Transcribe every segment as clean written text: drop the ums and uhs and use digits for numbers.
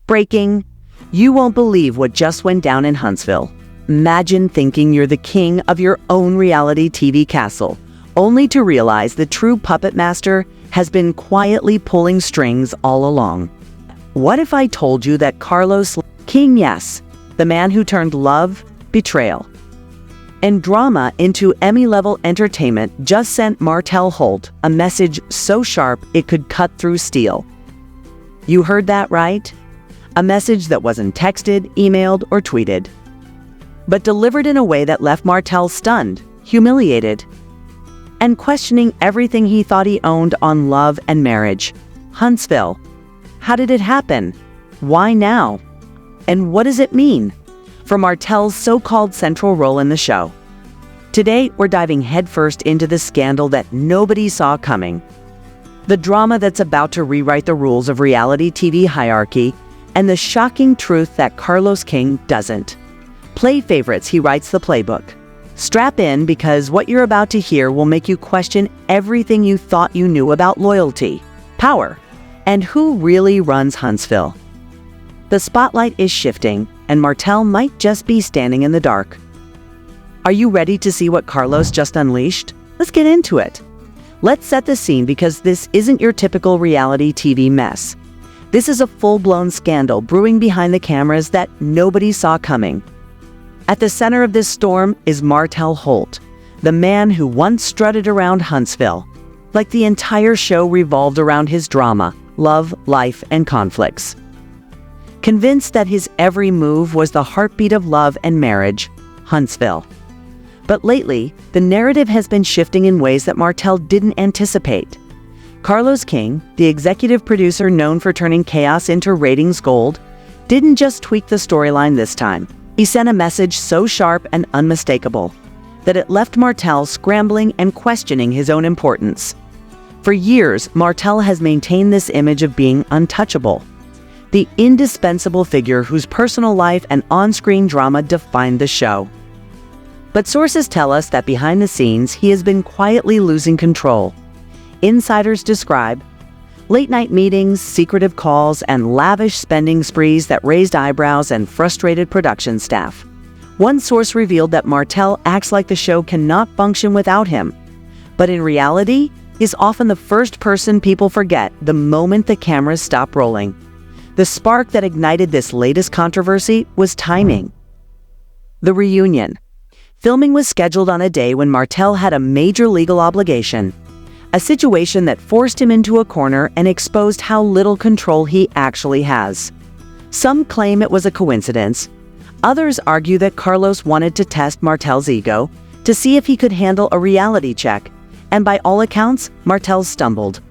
Breaking. You won't believe what just went down in Huntsville. Imagine thinking you're the king of your own reality TV castle, only to realize the true puppet master has been quietly pulling strings all along. What if I told you that Carlos King, yes, the man who turned love, betrayal, and drama into Emmy-level entertainment, just sent Martell Holt a message so sharp it could cut through steel? You heard that right? A message that wasn't texted, emailed, or tweeted, but delivered in a way that left Martell stunned, humiliated, and questioning everything he thought he owned on love and marriage. Huntsville. How did it happen? Why now? And what does it mean for Martell's so-called central role in the show? Today, we're diving headfirst into the scandal that nobody saw coming. The drama that's about to rewrite the rules of reality TV hierarchy, and the shocking truth that Carlos King doesn't play favorites, he writes the playbook. Strap in, because what you're about to hear will make you question everything you thought you knew about loyalty, power, and who really runs Huntsville. The spotlight is shifting, and Martell might just be standing in the dark. Are you ready to see what Carlos just unleashed? Let's get into it. Let's set the scene, because this isn't your typical reality TV mess. This is a full-blown scandal brewing behind the cameras that nobody saw coming. At the center of this storm is Martell Holt, the man who once strutted around Huntsville, like the entire show revolved around his drama, love, life, and conflicts. Convinced that his every move was the heartbeat of love and marriage, Huntsville. But lately, the narrative has been shifting in ways that Martell didn't anticipate. Carlos King, the executive producer known for turning chaos into ratings gold, didn't just tweak the storyline this time. He sent a message so sharp and unmistakable that it left Martell scrambling and questioning his own importance. For years, Martell has maintained this image of being untouchable, the indispensable figure whose personal life and on-screen drama defined the show. But sources tell us that behind the scenes, he has been quietly losing control. Insiders describe late-night meetings, secretive calls, and lavish spending sprees that raised eyebrows and frustrated production staff. One source revealed that Martell acts like the show cannot function without him, but in reality, is often the first person people forget the moment the cameras stop rolling. The spark that ignited this latest controversy was timing. The reunion. Filming was scheduled on a day when Martell had a major legal obligation, a situation that forced him into a corner and exposed how little control he actually has. Some claim it was a coincidence. Others argue that Carlos wanted to test Martell's ego to see if he could handle a reality check, and by all accounts, Martell stumbled.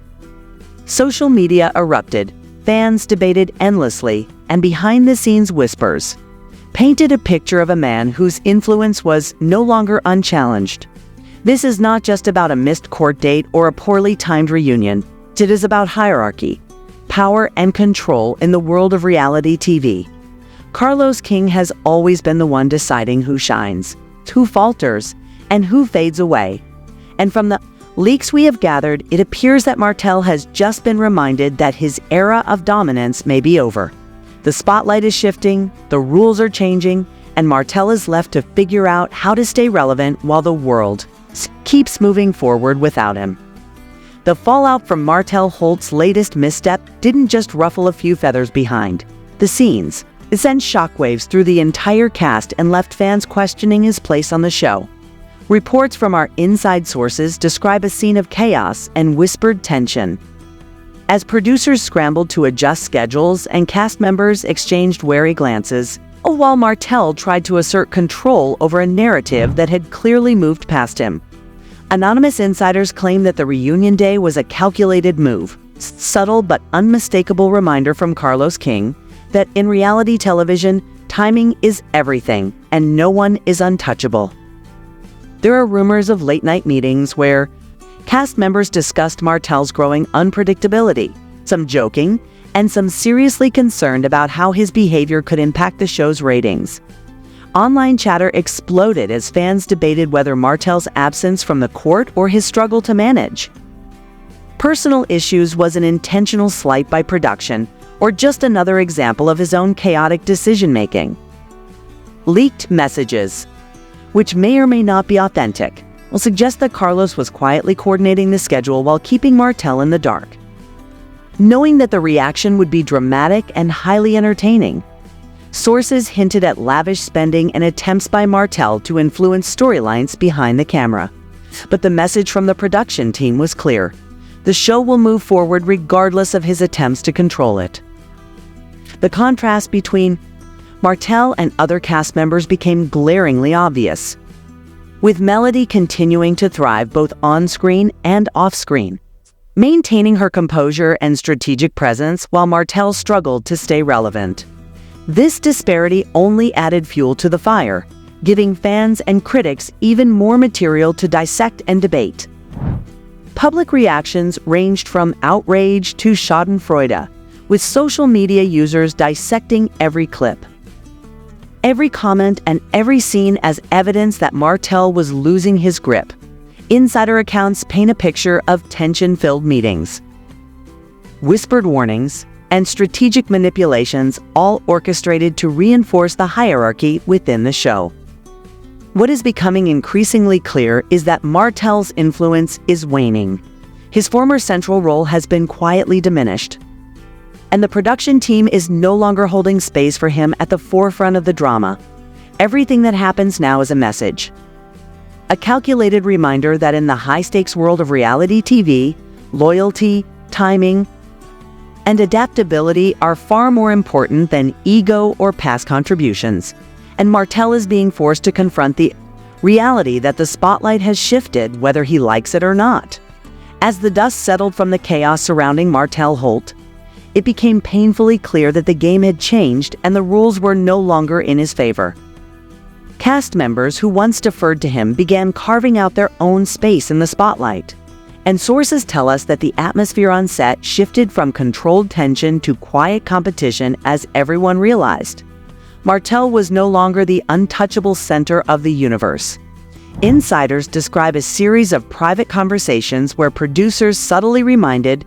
Social media erupted, fans debated endlessly, and behind-the-scenes whispers painted a picture of a man whose influence was no longer unchallenged. This is not just about a missed court date or a poorly timed reunion. It is about hierarchy, power, and control in the world of reality TV. Carlos King has always been the one deciding who shines, who falters, and who fades away. And from the leaks we have gathered, it appears that Martell has just been reminded that his era of dominance may be over. The spotlight is shifting, the rules are changing, and Martell is left to figure out how to stay relevant while the world keeps moving forward without him. The fallout from Martell Holt's latest misstep didn't just ruffle a few feathers behind the scenes. It sent shockwaves through the entire cast and left fans questioning his place on the show. Reports from our inside sources describe a scene of chaos and whispered tension, as producers scrambled to adjust schedules and cast members exchanged wary glances, while Martell tried to assert control over a narrative that had clearly moved past him. Anonymous insiders claim that the reunion day was a calculated move, subtle but unmistakable reminder from Carlos King that in reality television, timing is everything and no one is untouchable. There are rumors of late-night meetings where cast members discussed Martell's growing unpredictability, some joking, and some seriously concerned about how his behavior could impact the show's ratings. Online chatter exploded as fans debated whether Martell's absence from the court or his struggle to manage personal issues was an intentional slight by production, or just another example of his own chaotic decision-making. Leaked messages, which may or may not be authentic, will suggest that Carlos was quietly coordinating the schedule while keeping Martell in the dark, knowing that the reaction would be dramatic and highly entertaining. Sources hinted at lavish spending and attempts by Martell to influence storylines behind the camera. But the message from the production team was clear. The show will move forward regardless of his attempts to control it. The contrast between Martell and other cast members became glaringly obvious, with Melody continuing to thrive both on-screen and off-screen, maintaining her composure and strategic presence while Martell struggled to stay relevant. This disparity only added fuel to the fire, giving fans and critics even more material to dissect and debate. Public reactions ranged from outrage to schadenfreude, with social media users dissecting every clip, every comment, and every scene as evidence that Martell was losing his grip. Insider accounts paint a picture of tension-filled meetings, whispered warnings, and strategic manipulations, all orchestrated to reinforce the hierarchy within the show. What is becoming increasingly clear is that Martell's influence is waning. His former central role has been quietly diminished, and the production team is no longer holding space for him at the forefront of the drama. Everything that happens now is a message, a calculated reminder that in the high-stakes world of reality TV, loyalty, timing, and adaptability are far more important than ego or past contributions. And Martell is being forced to confront the reality that the spotlight has shifted, whether he likes it or not. As the dust settled from the chaos surrounding Martell Holt, it became painfully clear that the game had changed and the rules were no longer in his favor. Cast members who once deferred to him began carving out their own space in the spotlight. And sources tell us that the atmosphere on set shifted from controlled tension to quiet competition as everyone realized Martell was no longer the untouchable center of the universe. Insiders describe a series of private conversations where producers subtly reminded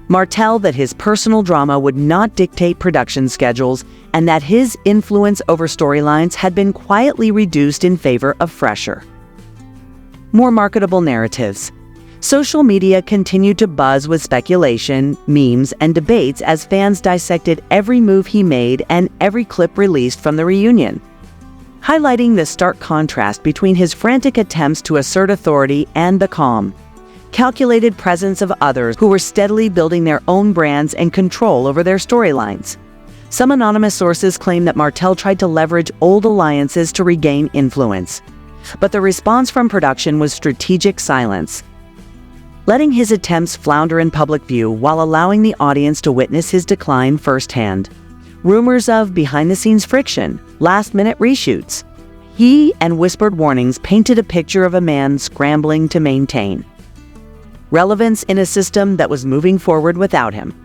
Martell that his personal drama would not dictate production schedules and that his influence over storylines had been quietly reduced in favor of fresher, more marketable narratives. Social media continued to buzz with speculation, memes, and debates as fans dissected every move he made and every clip released from the reunion, highlighting the stark contrast between his frantic attempts to assert authority and the calm, calculated presence of others who were steadily building their own brands and control over their storylines. Some anonymous sources claim that Martell tried to leverage old alliances to regain influence, but the response from production was strategic silence, letting his attempts flounder in public view while allowing the audience to witness his decline firsthand. Rumors of behind-the-scenes friction, last-minute reshoots, and whispered warnings painted a picture of a man scrambling to maintain relevance in a system that was moving forward without him.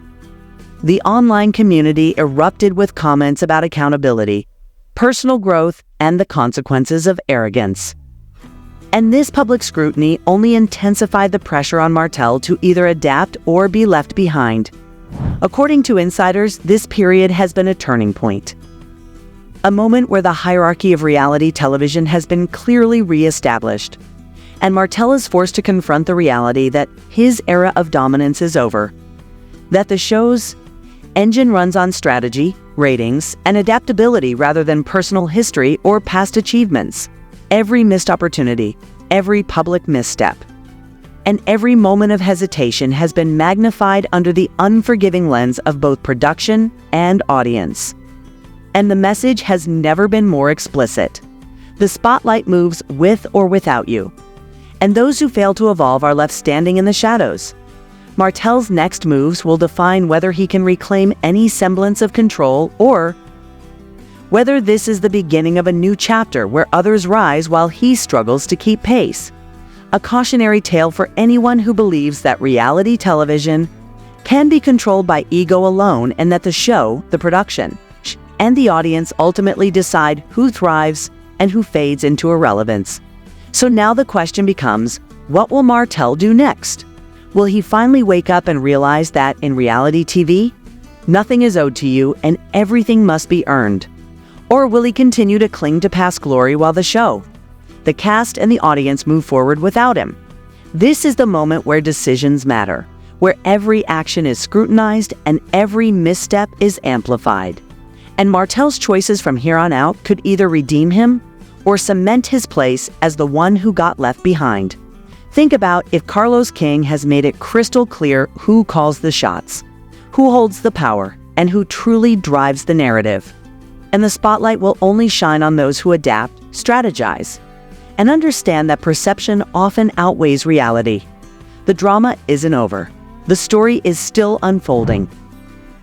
The online community erupted with comments about accountability, personal growth, and the consequences of arrogance. And this public scrutiny only intensified the pressure on Martell to either adapt or be left behind. According to insiders, this period has been a turning point, a moment where the hierarchy of reality television has been clearly re-established, and Martell is forced to confront the reality that his era of dominance is over, that the show's engine runs on strategy, ratings, and adaptability rather than personal history or past achievements. Every missed opportunity, every public misstep, and every moment of hesitation has been magnified under the unforgiving lens of both production and audience. And the message has never been more explicit. The spotlight moves with or without you, and those who fail to evolve are left standing in the shadows. Martell's next moves will define whether he can reclaim any semblance of control or whether this is the beginning of a new chapter where others rise while he struggles to keep pace. A cautionary tale for anyone who believes that reality television can be controlled by ego alone and that the show, the production, and the audience ultimately decide who thrives and who fades into irrelevance. So now the question becomes, what will Martell do next? Will he finally wake up and realize that in reality TV, Nothing is owed to you, and everything must be earned. Or will he continue to cling to past glory while the show, the cast and the audience move forward without him? This is the moment where decisions matter, where every action is scrutinized and every misstep is amplified. And Martell's choices from here on out could either redeem him or cement his place as the one who got left behind. Think about if Carlos King has made it crystal clear who calls the shots, who holds the power, and who truly drives the narrative. And the spotlight will only shine on those who adapt, strategize, and understand that perception often outweighs reality. The drama isn't over. The story is still unfolding.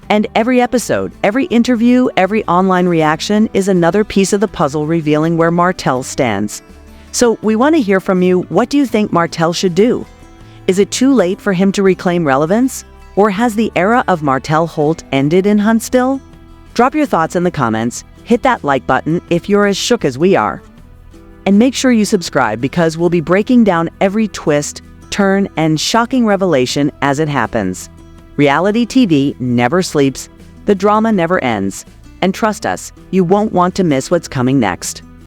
And every episode, every interview, every online reaction is another piece of the puzzle revealing where Martell stands. So we want to hear from you. What do you think Martell should do? Is it too late for him to reclaim relevance? Or has the era of Martell Holt ended in Huntsville? Drop your thoughts in the comments, hit that like button if you're as shook as we are. And make sure you subscribe because we'll be breaking down every twist, turn, and shocking revelation as it happens. Reality TV never sleeps, the drama never ends, and trust us, you won't want to miss what's coming next.